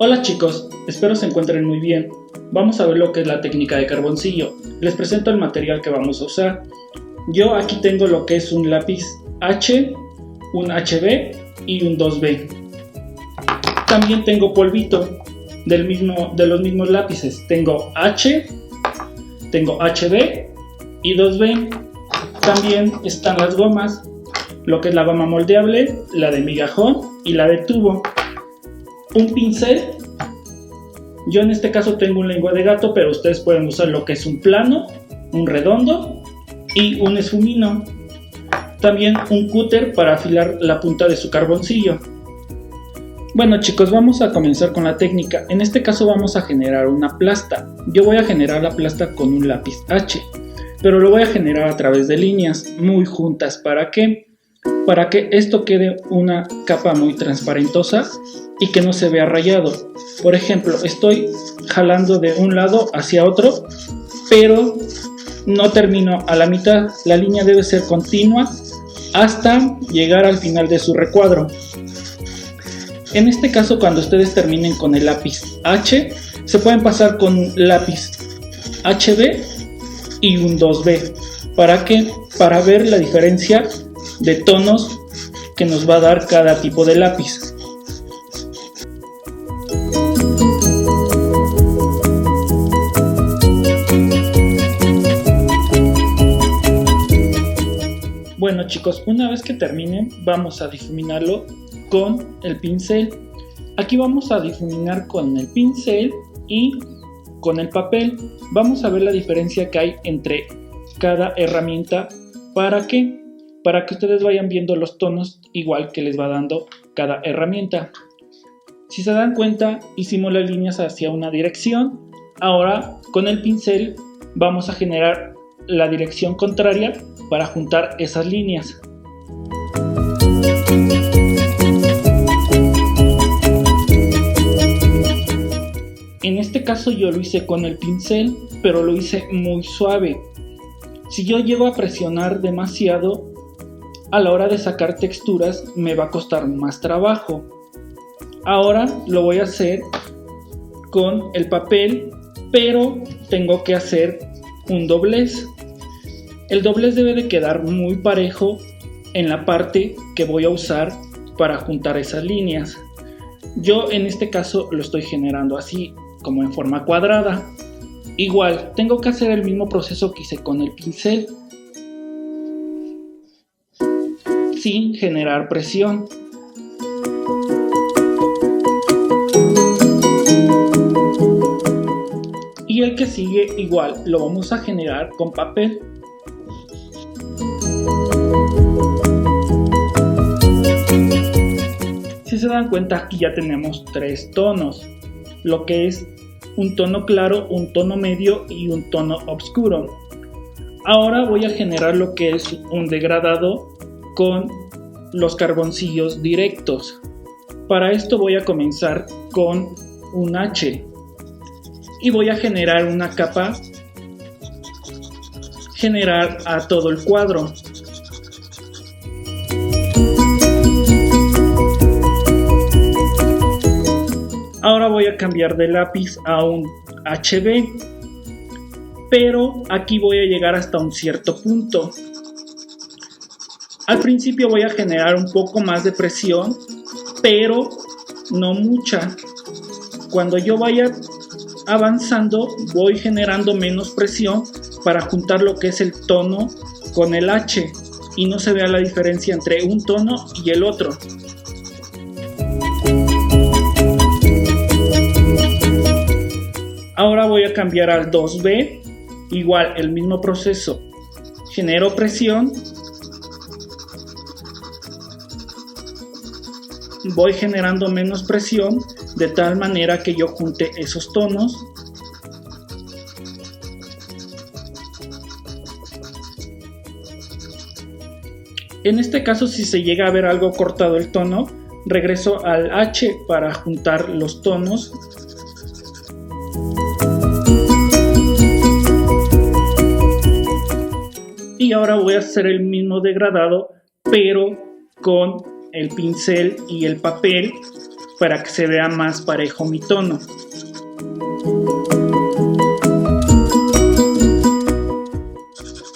Hola chicos, espero se encuentren muy bien. Vamos a ver lo que es la técnica de carboncillo. Les presento el material que vamos a usar. Yo aquí tengo lo que es un lápiz H, un HB y un 2B. También tengo polvito de los mismos lápices. Tengo H, tengo HB y 2B. También están las gomas, lo que es la goma moldeable, la de migajón y la de tubo. Un pincel, yo en este caso tengo un lengua de gato, pero ustedes pueden usar lo que es un plano, un redondo y un esfumino. También un cúter para afilar la punta de su carboncillo. Bueno chicos, vamos a comenzar con la técnica. En este caso vamos a generar una plasta. Yo voy a generar la plasta con un lápiz H, pero lo voy a generar a través de líneas muy juntas. ¿Para qué? Para que esto quede una capa muy transparentosa y que no se vea rayado. Por ejemplo, estoy jalando de un lado hacia otro, pero no termino a la mitad. La línea debe ser continua hasta llegar al final de su recuadro. En este caso, cuando ustedes terminen con el lápiz H, se pueden pasar con un lápiz HB y un 2B. ¿Para qué? Para ver la diferencia de tonos que nos va a dar cada tipo de lápiz. Bueno chicos, una vez que terminen vamos a difuminarlo con el pincel. Aquí vamos a difuminar con el pincel y con el papel. Vamos a ver la diferencia que hay entre cada herramienta. ¿Para qué? Para que ustedes vayan viendo los tonos igual que les va dando cada herramienta. Si se dan cuenta, hicimos las líneas hacia una dirección. Ahora con el pincel vamos a generar la dirección contraria para juntar esas líneas. En este caso yo lo hice con el pincel, pero lo hice muy suave. Si yo llego a presionar demasiado, a la hora de sacar texturas me va a costar más trabajo. Ahora lo voy a hacer con el papel, pero tengo que hacer un doblez. El doblez debe de quedar muy parejo en la parte que voy a usar para juntar esas líneas. Yo en este caso lo estoy generando así, como en forma cuadrada. Igual, tengo que hacer el mismo proceso que hice con el pincel, sin generar presión. Y el que sigue igual lo vamos a generar con papel. Si se dan cuenta, aquí ya tenemos tres tonos, lo que es un tono claro, un tono medio y un tono oscuro. Ahora voy a generar lo que es un degradado con los carboncillos directos. Para esto voy a comenzar con un H y voy a generar una capa general a todo el cuadro. Ahora voy a cambiar de lápiz a un HB, pero aquí voy a llegar hasta un cierto punto. Al principio voy a generar un poco más de presión, pero no mucha. Cuando yo vaya avanzando, voy generando menos presión para juntar lo que es el tono con el H y no se vea la diferencia entre un tono y el otro. Ahora voy a cambiar al 2B Igual, el mismo proceso. Genero presión. Voy generando menos presión de tal manera que yo junte esos tonos. En este caso, si se llega a ver algo cortado el tono, regreso al H para juntar los tonos. Y ahora voy a hacer el mismo degradado, pero con el pincel y el papel para que se vea más parejo mi tono.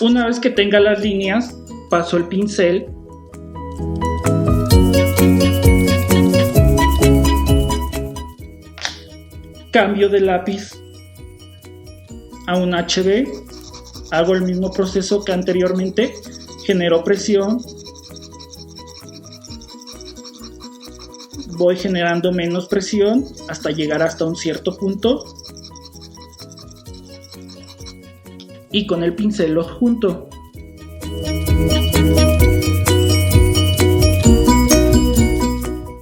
Una vez que tenga las líneas, paso el pincel cambio de lápiz a un HB, hago el mismo proceso que anteriormente, genero presión, voy generando menos presión hasta llegar hasta un cierto punto y con el pincel los junto.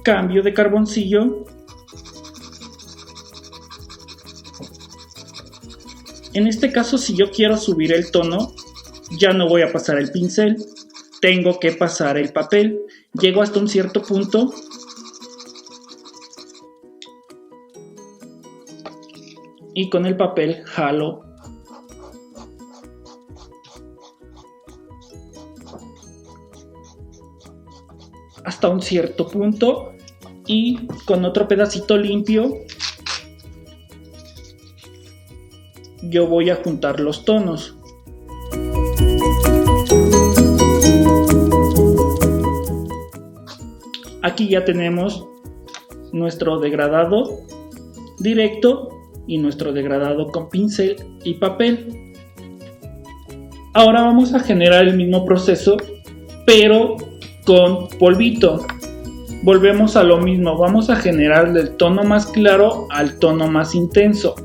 Cambio de carboncillo. En este caso, si yo quiero subir el tono, ya no voy a pasar el pincel, tengo que pasar el papel. Llego hasta un cierto punto y con el papel jalo hasta un cierto punto y con otro pedacito limpio yo voy a juntar los tonos. Aquí ya tenemos nuestro degradado directo y nuestro degradado con pincel y papel. Ahora vamos a generar el mismo proceso, pero con polvito. Volvemos a lo mismo, vamos a generar del tono más claro al tono más intenso,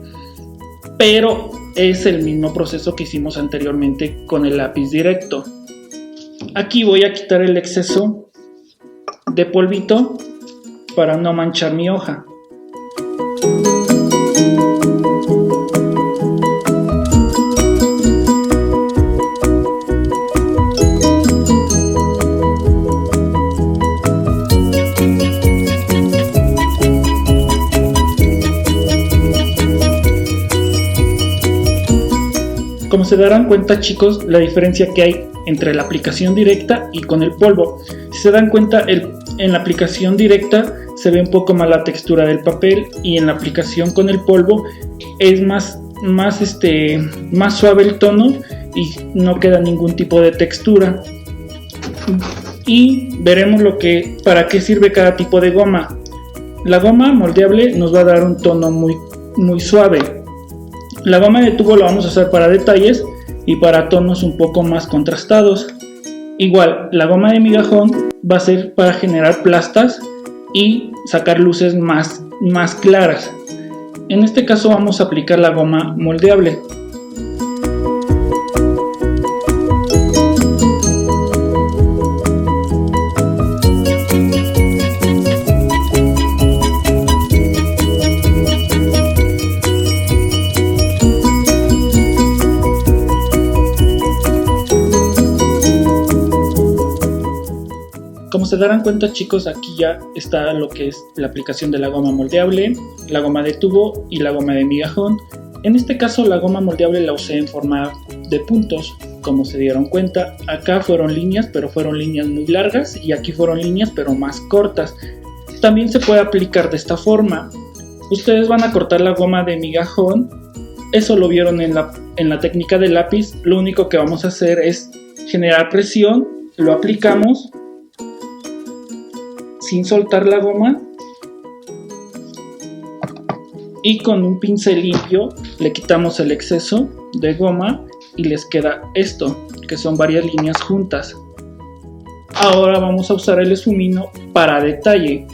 pero es el mismo proceso que hicimos anteriormente con el lápiz directo. Aquí voy a quitar el exceso de polvito para no manchar mi hoja. Como se darán cuenta, chicos, la diferencia que hay entre la aplicación directa y con el polvo. Si se dan cuenta, en la aplicación directa se ve un poco más la textura del papel y en la aplicación con el polvo es más suave el tono y no queda ningún tipo de textura. Y veremos para qué sirve cada tipo de goma. La goma moldeable nos va a dar un tono muy suave. La goma de tubo la vamos a usar para detalles y para tonos un poco más contrastados. Igual, la goma de migajón va a ser para generar plastas y sacar luces más claras. En este caso vamos a aplicar la goma moldeable. Como se darán cuenta, chicos, aquí ya está lo que es la aplicación de la goma moldeable, la goma de tubo y la goma de migajón. En este caso la goma moldeable la usé en forma de puntos, como se dieron cuenta. Acá fueron líneas, pero fueron líneas muy largas, y aquí fueron líneas pero más cortas. También se puede aplicar de esta forma. Ustedes van a cortar la goma de migajón, eso lo vieron en la técnica del lápiz. Lo único que vamos a hacer es generar presión, lo aplicamos sin soltar la goma y con un pincel limpio le quitamos el exceso de goma y les queda esto, que son varias líneas juntas. Ahora vamos a usar el esfumino para detalle.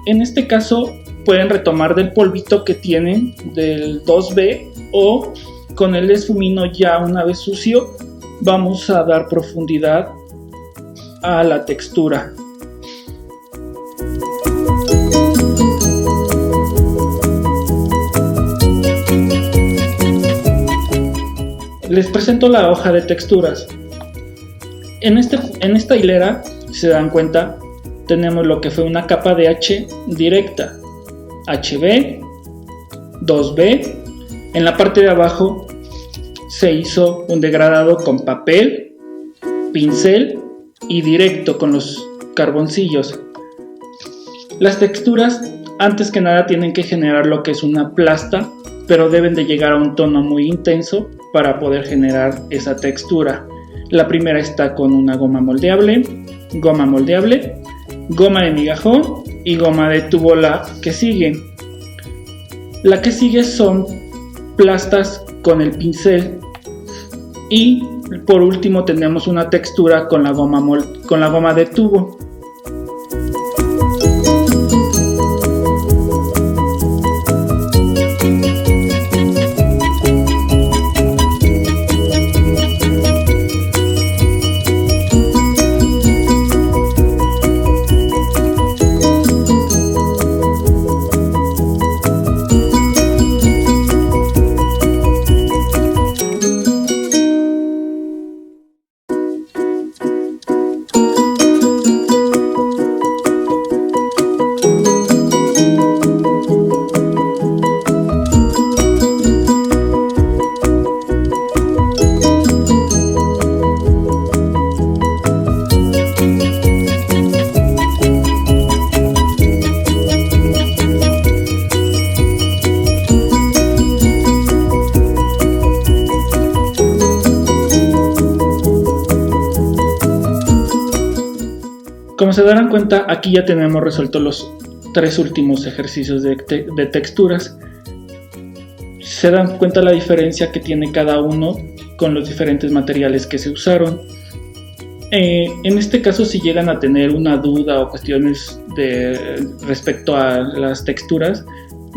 En este caso pueden retomar del polvito que tienen del 2B o con el esfumino ya una vez sucio vamos a dar profundidad a la textura. Les presento la hoja de texturas. En esta hilera, si se dan cuenta, tenemos lo que fue una capa de H directa, HB, 2B. En la parte de abajo se hizo un degradado con papel, pincel y directo con los carboncillos. Las texturas, antes que nada, tienen que generar lo que es una plasta, pero deben de llegar a un tono muy intenso para poder generar esa textura. La primera está con una goma moldeable, goma de migajón y goma de tubo la que sigue. La que sigue son plastas con el pincel y por último tenemos una textura con la goma de tubo. Como se darán cuenta, aquí ya tenemos resueltos los 3 últimos ejercicios de texturas. Se dan cuenta la diferencia que tiene cada uno con los diferentes materiales que se usaron. En este caso, si llegan a tener una duda o cuestiones respecto a las texturas,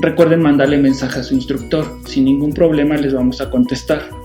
recuerden mandarle mensaje a su instructor. Sin ningún problema les vamos a contestar.